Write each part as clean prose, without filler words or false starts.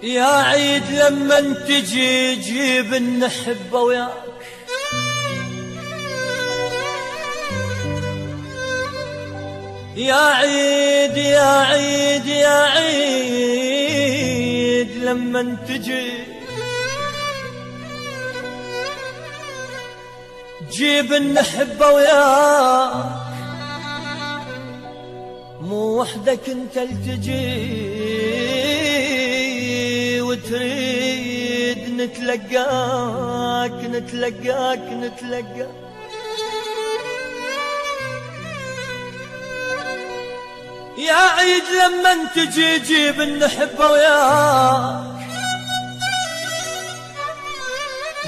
يا عيد لما تجي جيب النحبة وياك، يا عيد يا عيد يا عيد لما تجي جيب النحبة وياك، مو وحدك انت التجي وتريد نتلقاك نتلقاك نتلقاك. يا عيد لما تجي جيب النحبة وياك،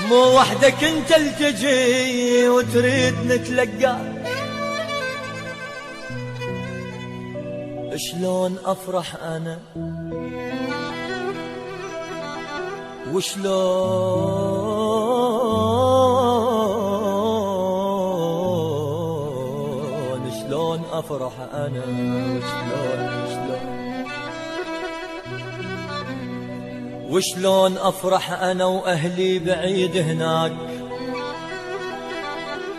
مو وحدك انت التجي وتريد نتلقاك. شلون افرح انا شلون افرح انا وشلون افرح انا واهلي بعيد هناك،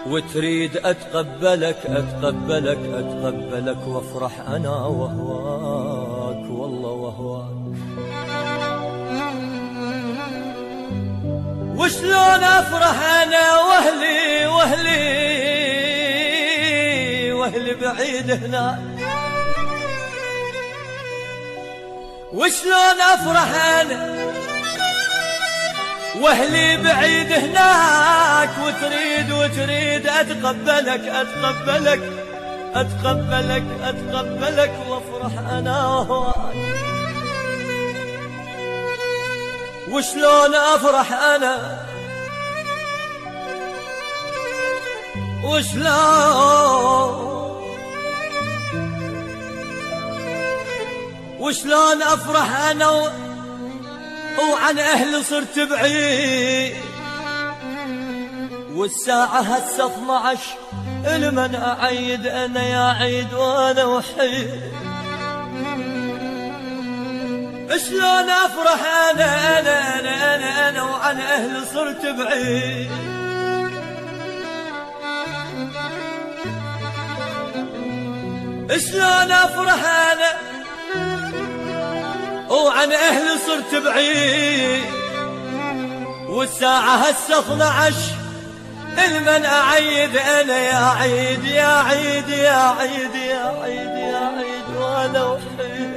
وتريد اتقبلك اتقبلك اتقبلك وافرح انا وهواك والله وهواك. وشلون افرح انا واهلي بعيد هناك، وشلون افرح انا واهلي بعيد هناك، وتريد اتقبلك اتقبلك اتقبلك اتقبلك وافرح انا وهواك. وشلون افرح انا وشلون افرح انا وعن اهلي صرت بعيد، والساعة هسه 12 لمن اعيد انا يا عيد وانا وحيد. شلون افرح انا وعن اهلي صرت بعيد، شلون افرح انا وعن اهلي صرت بعيد، والساعة هسه 12 المن اعيد انا يا عيد يا عيد يا عيد يا عيد يا عيد وانا وحيد.